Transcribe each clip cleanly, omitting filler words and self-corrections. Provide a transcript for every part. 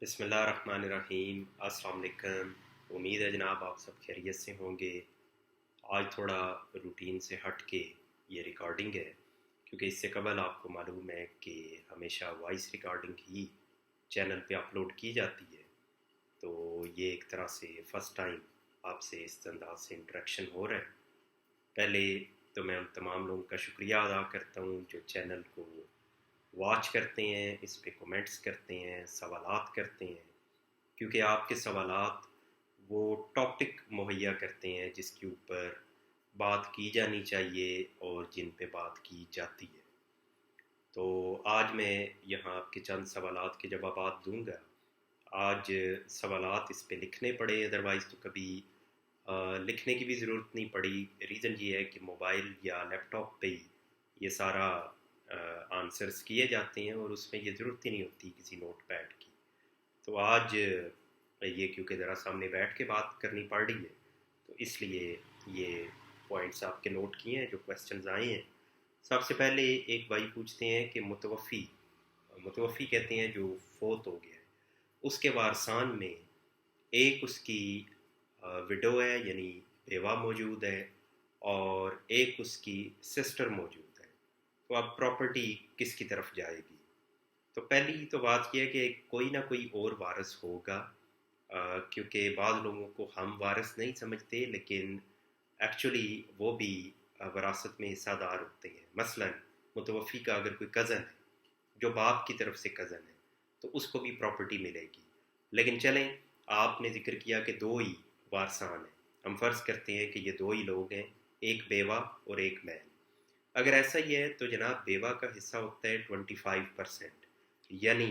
بسم اللہ الرحمن الرحیم۔ السلام علیکم۔ امید ہے جناب آپ سب خیریت سے ہوں گے۔ آج تھوڑا روٹین سے ہٹ کے یہ ریکارڈنگ ہے، کیونکہ اس سے قبل آپ کو معلوم ہے کہ ہمیشہ وائس ریکارڈنگ ہی چینل پہ اپلوڈ کی جاتی ہے، تو یہ ایک طرح سے فرسٹ ٹائم آپ سے اس انداز سے انٹریکشن ہو رہا ہے۔ پہلے تو میں ان تمام لوگوں کا شکریہ ادا کرتا ہوں جو چینل کو واچ کرتے ہیں، اس پہ کومنٹس کرتے ہیں، سوالات کرتے ہیں، کیونکہ آپ کے سوالات وہ ٹاپک مہیا کرتے ہیں جس کے اوپر بات کی جانی چاہیے اور جن پہ بات کی جاتی ہے۔ تو آج میں یہاں آپ کے چند سوالات کے جوابات دوں گا۔ آج سوالات اس پہ لکھنے پڑے، ادروائز تو کبھی لکھنے کی بھی ضرورت نہیں پڑی۔ ریزن یہ ہے کہ موبائل یا لیپ ٹاپ پہ ہی یہ سارا آنسرز کیے جاتے ہیں اور اس میں یہ ضرورت ہی نہیں ہوتی کسی نوٹ پیڈ کی۔ تو آج یہ کیونکہ ذرا سامنے بیٹھ کے بات کرنی پڑ رہی ہے، تو اس لیے یہ پوائنٹس آپ کے نوٹ کیے ہیں جو کویسچنز آئے ہیں۔ سب سے پہلے ایک بھائی پوچھتے ہیں کہ متوفی کہتے ہیں جو فوت ہو گیا ہے، اس کے وارثان میں ایک اس کی وڈو ہے یعنی بیوہ موجود ہے، اور ایک اس کی سسٹر موجود ہے، تو اب پراپرٹی کس کی طرف جائے گی؟ تو پہلی تو بات یہ ہے کہ کوئی نہ کوئی اور وارث ہوگا، کیونکہ بعض لوگوں کو ہم وارث نہیں سمجھتے، لیکن ایکچولی وہ بھی وراثت میں حصہ دار ہوتے ہیں۔ مثلا متوفی کا اگر کوئی کزن ہے جو باپ کی طرف سے کزن ہے تو اس کو بھی پراپرٹی ملے گی۔ لیکن چلیں، آپ نے ذکر کیا کہ دو ہی وارثان ہیں، ہم فرض کرتے ہیں کہ یہ دو ہی لوگ ہیں، ایک بیوہ اور ایک مین۔ اگر ایسا ہی ہے تو جناب بیوہ کا حصہ ہوتا ہے 25%، یعنی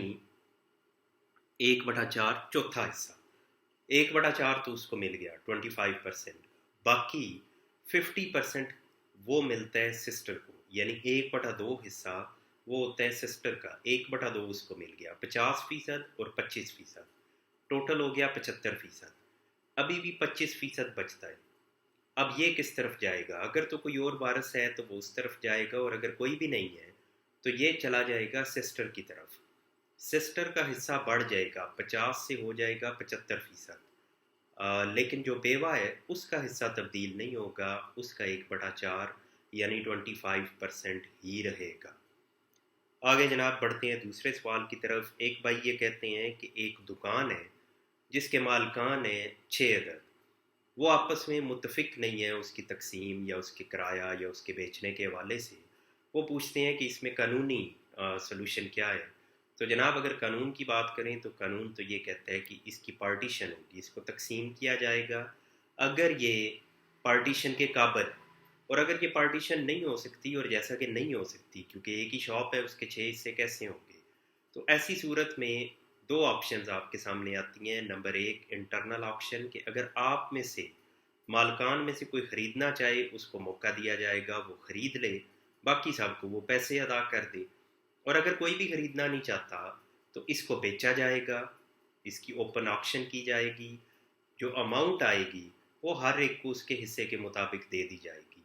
1/4 چوتھا حصہ۔ 1/4 تو اس کو مل گیا 25%، باقی 50% وہ ملتا ہے سسٹر کو، یعنی 1/2 حصہ وہ ہوتا ہے سسٹر کا، 1/2 اس کو مل گیا، 50% اور 25%، ٹوٹل ہو گیا 75%۔ ابھی بھی 25% بچتا ہے۔ اب یہ کس طرف جائے گا؟ اگر تو کوئی اور وارث ہے تو وہ اس طرف جائے گا، اور اگر کوئی بھی نہیں ہے تو یہ چلا جائے گا سسٹر کی طرف۔ سسٹر کا حصہ بڑھ جائے گا، 50 سے ہو جائے گا 75%۔ لیکن جو بیوہ ہے اس کا حصہ تبدیل نہیں ہوگا، اس کا 1/4 یعنی 25% ہی رہے گا۔ آگے جناب بڑھتے ہیں دوسرے سوال کی طرف۔ ایک بھائی یہ کہتے ہیں کہ ایک دکان ہے جس کے مالکان ہیں 6 عدد، وہ آپس میں متفق نہیں ہے اس کی تقسیم یا اس کے کرایہ یا اس کے بیچنے کے حوالے سے۔ وہ پوچھتے ہیں کہ اس میں قانونی سلوشن کیا ہے؟ تو جناب اگر قانون کی بات کریں تو قانون تو یہ کہتا ہے کہ اس کی پارٹیشن ہوگی، اس کو تقسیم کیا جائے گا اگر یہ پارٹیشن کے قابل ہے۔ اور اگر یہ پارٹیشن نہیں ہو سکتی، اور جیسا کہ نہیں ہو سکتی کیونکہ ایک ہی شاپ ہے، اس کے 6 حصے کیسے ہوں گے؟ تو ایسی صورت میں دو آپشنز آپ کے سامنے آتی ہیں۔ نمبر 1 انٹرنل آپشن، کہ اگر آپ میں سے مالکان میں سے کوئی خریدنا چاہے اس کو موقع دیا جائے گا، وہ خرید لے، باقی سب کو وہ پیسے ادا کر دے۔ اور اگر کوئی بھی خریدنا نہیں چاہتا تو اس کو بیچا جائے گا، اس کی اوپن آکشن کی جائے گی، جو اماؤنٹ آئے گی وہ ہر ایک کو اس کے حصے کے مطابق دے دی جائے گی۔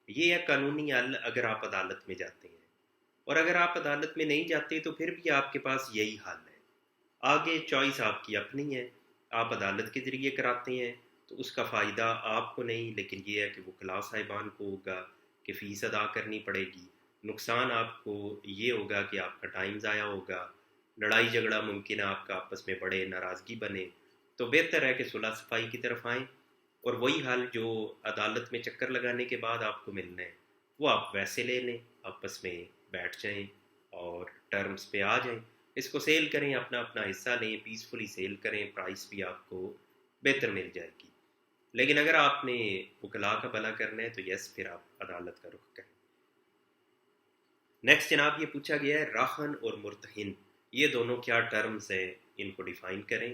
یہ ہے قانونی حل اگر آپ عدالت میں جاتے ہیں۔ اور اگر آپ عدالت میں نہیں جاتے تو پھر بھی آپ کے پاس یہی حل ہے۔ آگے چوائس آپ کی اپنی ہے، آپ عدالت کے ذریعے کراتے ہیں تو اس کا فائدہ آپ کو نہیں، لیکن یہ ہے کہ وکلاء صاحبان کو ہوگا کہ فیس ادا کرنی پڑے گی۔ نقصان آپ کو یہ ہوگا کہ آپ کا ٹائم ضائع ہوگا، لڑائی جھگڑا ممکن ہے آپ کا آپس میں بڑے، ناراضگی بنے۔ تو بہتر ہے کہ صلح صفائی کی طرف آئیں، اور وہی حل جو عدالت میں چکر لگانے کے بعد آپ کو ملنا ہے وہ آپ ویسے لے لیں، آپس میں بیٹھ جائیں اور ٹرمز پہ آ جائیں، اس کو سیل کریں، اپنا اپنا حصہ لیں، پیسفلی سیل کریں، پرائس بھی آپ کو بہتر مل جائے گی۔ لیکن اگر آپ نے وکلاء کا بھلا کرنا ہے تو یس، پھر آپ عدالت کا رخ کریں۔ نیکسٹ جناب یہ پوچھا گیا ہے راہن اور مرتہن، یہ دونوں کیا ٹرمز ہیں، ان کو ڈیفائن کریں۔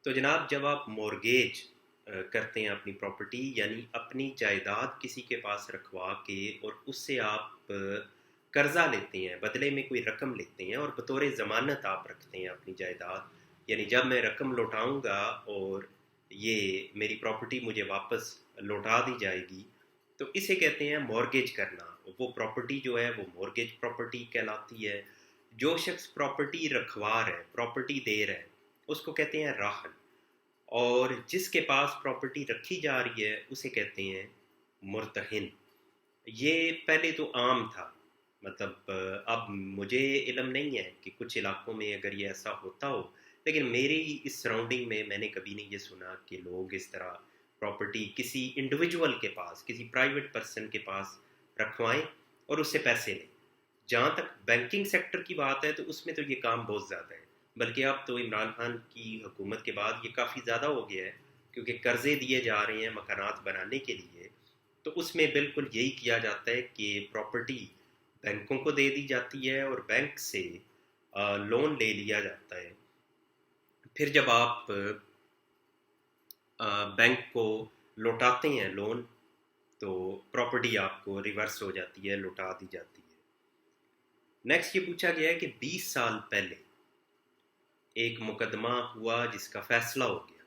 تو جناب جب آپ مورگیج کرتے ہیں اپنی پراپرٹی، یعنی اپنی جائیداد کسی کے پاس رکھوا کے اور اس سے آپ قرضہ لیتے ہیں، بدلے میں کوئی رقم لیتے ہیں اور بطور ضمانت آپ رکھتے ہیں اپنی جائیداد، یعنی جب میں رقم لوٹاؤں گا اور یہ میری پراپرٹی مجھے واپس لوٹا دی جائے گی، تو اسے کہتے ہیں مورگیج کرنا۔ وہ پراپرٹی جو ہے وہ مورگیج پراپرٹی کہلاتی ہے۔ جو شخص پراپرٹی رکھوا رہا ہے، پراپرٹی دے رہا ہے، اس کو کہتے ہیں راہن، اور جس کے پاس پراپرٹی رکھی جا رہی ہے اسے کہتے ہیں مرتہن۔ یہ پہلے تو عام تھا، مطلب اب مجھے علم نہیں ہے کہ کچھ علاقوں میں اگر یہ ایسا ہوتا ہو، لیکن میری اس سراؤنڈنگ میں نے کبھی نہیں یہ سنا کہ لوگ اس طرح پراپرٹی کسی انڈیویجول کے پاس، کسی پرائیویٹ پرسن کے پاس رکھوائیں اور اس سے پیسے لیں۔ جہاں تک بینکنگ سیکٹر کی بات ہے تو اس میں تو یہ کام بہت زیادہ ہے، بلکہ اب تو عمران خان کی حکومت کے بعد یہ کافی زیادہ ہو گیا ہے، کیونکہ قرضے دیے جا رہے ہیں مکانات بنانے کے لیے، تو اس میں بالکل یہی کیا جاتا ہے کہ پراپرٹی بینکوں کو دے دی جاتی ہے اور بینک سے لون لے لیا جاتا ہے۔ پھر جب آپ بینک کو لوٹاتے ہیں لون، تو پراپرٹی آپ کو ریورس ہو جاتی ہے، لوٹا دی جاتی ہے۔ نیکسٹ یہ پوچھا گیا ہے کہ 20 سال پہلے ایک مقدمہ ہوا جس کا فیصلہ ہو گیا،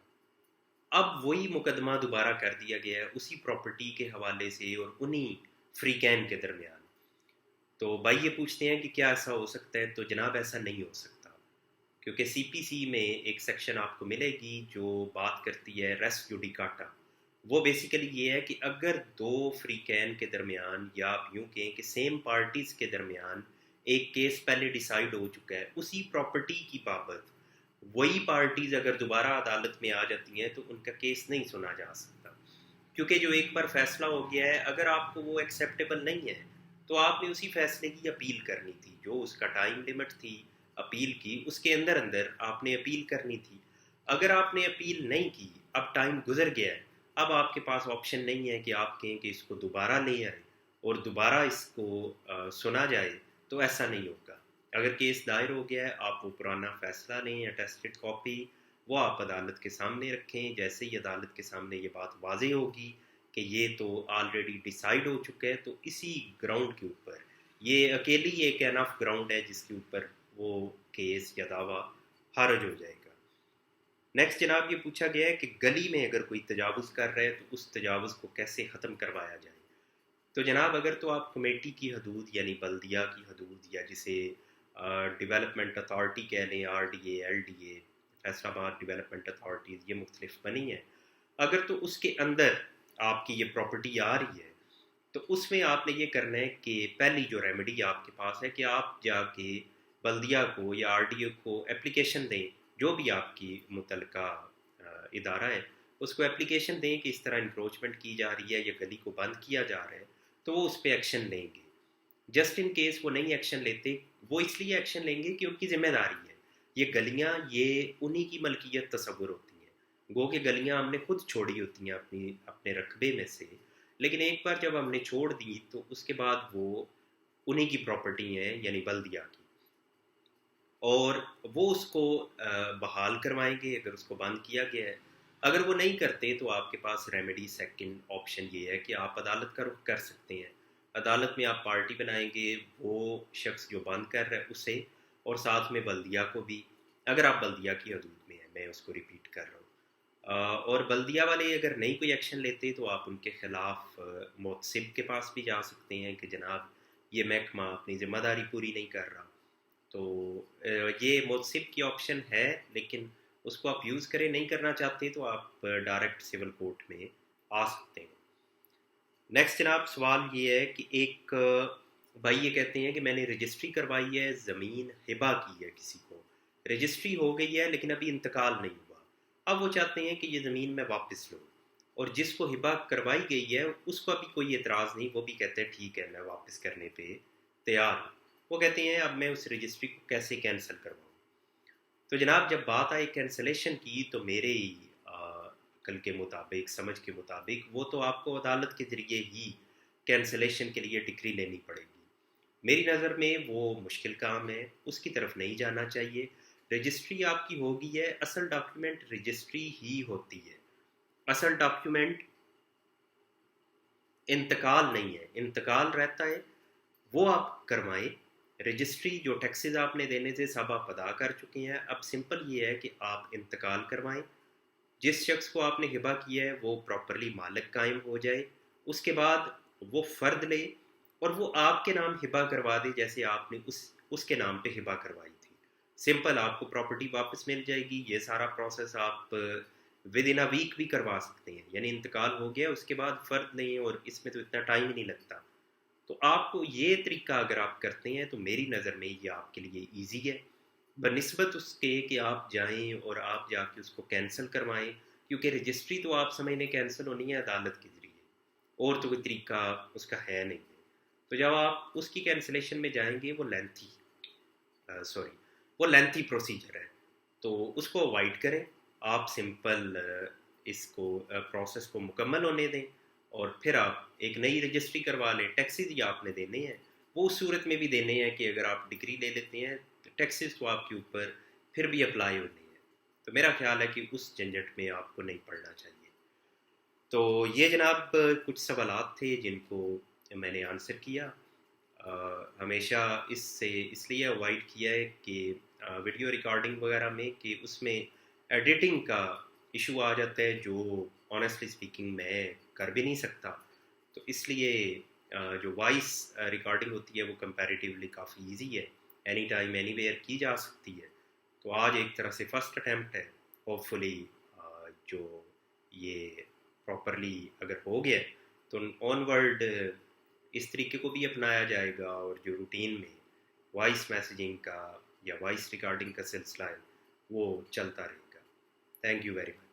اب وہی مقدمہ دوبارہ کر دیا گیا ہے اسی پراپرٹی کے حوالے سے اور انہی فریقین کے درمیان۔ تو بھائی یہ پوچھتے ہیں کہ کیا ایسا ہو سکتا ہے؟ تو جناب ایسا نہیں ہو سکتا، کیونکہ سی پی سی میں ایک سیکشن آپ کو ملے گی جو بات کرتی ہے ریس جوڈیکاٹا۔ وہ بیسیکلی یہ ہے کہ اگر دو فریقین کے درمیان، یا آپ یوں کہیں کہ سیم پارٹیز کے درمیان ایک کیس پہلے ڈیسائیڈ ہو چکا ہے اسی پراپرٹی کی بابت، وہی پارٹیز اگر دوبارہ عدالت میں آ جاتی ہیں تو ان کا کیس نہیں سنا جا سکتا، کیونکہ جو ایک بار فیصلہ ہو گیا ہے اگر آپ کو وہ ایکسیپٹیبل نہیں ہے تو آپ نے اسی فیصلے کی اپیل کرنی تھی، جو اس کا ٹائم لیمٹ تھی اپیل کی، اس کے اندر آپ نے اپیل کرنی تھی۔ اگر آپ نے اپیل نہیں کی، اب ٹائم گزر گیا ہے، اب آپ کے پاس آپشن نہیں ہے کہ آپ کہیں کہ اس کو دوبارہ لے آئیں اور دوبارہ اس کو سنا جائے، تو ایسا نہیں ہوگا۔ اگر کیس دائر ہو گیا ہے، آپ وہ پرانا فیصلہ لیں، اٹیسٹڈ کاپی، وہ آپ عدالت کے سامنے رکھیں۔ جیسے ہی عدالت کے سامنے یہ بات واضح ہوگی کہ یہ تو آلریڈی ڈیسائیڈ ہو چکا ہے، تو اسی گراؤنڈ کے اوپر، یہ اکیلی ایک انف گراؤنڈ ہے جس کے اوپر وہ کیس یا دعویٰ خارج ہو جائے گا۔ نیکسٹ جناب یہ پوچھا گیا ہے کہ گلی میں اگر کوئی تجاوز کر رہا ہے تو اس تجاوز کو کیسے ختم کروایا جائے؟ تو جناب اگر تو آپ کمیٹی کی حدود یعنی بلدیہ کی حدود، یا جسے ڈیولپمنٹ اتھارٹی کہہ لیں، R D A, L D A, Faisal آباد ڈیولپمنٹ اتھارٹیز، یہ مختلف بنی ہیں، اگر تو اس کے اندر آپ کی یہ پراپرٹی آ رہی ہے تو اس میں آپ نے یہ کرنا ہے کہ پہلی جو ریمیڈی آپ کے پاس ہے کہ آپ جا کے بلدیہ کو یا آر ڈی او کو اپلیکیشن دیں، جو بھی آپ کی متعلقہ ادارہ ہے اس کو اپلیکیشن دیں کہ اس طرح انکروچمنٹ کی جا رہی ہے یا گلی کو بند کیا جا رہا ہے، تو وہ اس پہ ایکشن لیں گے۔ جسٹ ان کیس وہ نہیں ایکشن لیتے، وہ اس لیے ایکشن لیں گے کہ ان کی ذمہ داری ہے، یہ گلیاں یہ انہی کی ملکیت تصور ہوتی ہیں، گو کہ گلیاں ہم نے خود چھوڑی ہوتی ہیں اپنے رقبے میں سے، لیکن ایک بار جب ہم نے چھوڑ دی تو اس کے بعد وہ انہی کی پراپرٹی ہیں یعنی بلدیہ کی، اور وہ اس کو بحال کروائیں گے اگر اس کو بند کیا گیا ہے۔ اگر وہ نہیں کرتے تو آپ کے پاس ریمیڈی سیکنڈ آپشن یہ ہے کہ آپ عدالت کا رخ کر سکتے ہیں۔ عدالت میں آپ پارٹی بنائیں گے وہ شخص جو بند کر رہا ہے اسے، اور ساتھ میں بلدیہ کو بھی، اگر آپ بلدیہ کی حدود میں ہیں، میں اس کو ریپیٹ کر رہا ہوں۔ اور بلدیہ والے اگر نہیں کوئی ایکشن لیتے تو آپ ان کے خلاف محتسب کے پاس بھی جا سکتے ہیں کہ جناب یہ محکمہ اپنی ذمہ داری پوری نہیں کر رہا۔ تو یہ محتسب کی آپشن ہے، لیکن اس کو آپ یوز کریں، نہیں کرنا چاہتے تو آپ ڈائریکٹ سول کورٹ میں آ سکتے ہیں۔ نیکسٹ جناب سوال یہ ہے کہ ایک بھائی یہ کہتے ہیں کہ میں نے رجسٹری کروائی ہے، زمین ہبہ کی ہے کسی کو، رجسٹری ہو گئی ہے لیکن ابھی انتقال نہیں ہوا، اب وہ چاہتے ہیں کہ یہ زمین میں واپس لوں، اور جس کو ہبہ کروائی گئی ہے اس کو ابھی کوئی اعتراض نہیں، وہ بھی کہتے ہیں ٹھیک ہے میں واپس کرنے پہ تیار ہوں۔ وہ کہتے ہیں اب میں اس رجسٹری کو کیسے کینسل کرواؤں؟ تو جناب جب بات آئی کینسلیشن کی تو میرے عقل کے مطابق، سمجھ کے مطابق، وہ تو آپ کو عدالت کے ذریعے ہی کینسلیشن کے لیے ڈگری لینی پڑے گی۔ میری نظر میں وہ مشکل کام ہے، اس کی طرف نہیں جانا چاہیے۔ رجسٹری آپ کی ہوگی ہے، اصل ڈاکیومنٹ رجسٹری ہی ہوتی ہے، اصل ڈاکیومنٹ انتقال نہیں ہے، انتقال رہتا ہے، وہ آپ کروائیں۔ رجسٹری جو ٹیکسز آپ نے دینے تھے سب آپ ادا کر چکے ہیں، اب سمپل یہ ہے کہ آپ انتقال کروائیں، جس شخص کو آپ نے ہبہ کیا ہے وہ پراپرلی مالک قائم ہو جائے، اس کے بعد وہ فرد لے اور وہ آپ کے نام ہبہ کروا دے جیسے آپ نے اس کے نام پہ ہبہ کروائی تھی۔ سمپل آپ کو پراپرٹی واپس مل جائے گی. یہ سارا پروسیس آپ ود ان اے ویک بھی کروا سکتے ہیں, یعنی انتقال ہو گیا اس کے بعد فرد نہیں, اور اس میں تو اتنا ٹائم ہی نہیں لگتا. تو آپ کو یہ طریقہ اگر آپ کرتے ہیں تو میری نظر میں یہ آپ کے لیے ایزی ہے بنسبت اس کے کہ آپ جائیں اور آپ جا کے اس کو کینسل کروائیں, کیونکہ رجسٹری تو آپ سمجھنے کینسل ہونی ہے عدالت کے ذریعے, اور تو کوئی طریقہ اس کا ہے نہیں. تو جب آپ اس کی کینسلیشن میں جائیں گے وہ لینتھی پروسیجر ہے, تو اس کو اوائڈ کریں. آپ سمپل اس کو پروسیس کو مکمل ہونے دیں, اور پھر آپ ایک نئی رجسٹری کروا لیں. ٹیکسیز ہی آپ نے دینے ہیں, وہ اس صورت میں بھی دینے ہیں کہ اگر آپ ڈگری لے لیتے ہیں تو ٹیکسیز تو آپ کے اوپر پھر بھی اپلائی ہونے ہیں. تو میرا خیال ہے کہ اس جھنجٹ میں آپ کو نہیں پڑنا چاہیے. تو یہ جناب کچھ سوالات تھے جن کو میں نے آنسر کیا. ہمیشہ اس لیے اوائڈ کیا ہے کہ ویڈیو ریکارڈنگ وغیرہ میں کہ اس میں ایڈیٹنگ کا ایشو آ جاتا ہے, جو آنیسٹلی اسپیکنگ میں کر بھی نہیں سکتا. تو اس لیے جو وائس ریکارڈنگ ہوتی ہے وہ کمپیریٹیولی کافی ایزی ہے, اینی ٹائم اینی ویئر کی جا سکتی ہے. تو آج ایک طرح سے فرسٹ اٹیمپٹ ہے. ہوپ فلی جو یہ پراپرلی اگر ہو گیا تو آن ورڈ اس طریقے کو بھی اپنایا جائے گا, اور جو روٹین میں وائس میسیجنگ کا یا وائس ریکارڈنگ کا سلسلہ ہے وہ چلتا رہے گا. Thank you very much.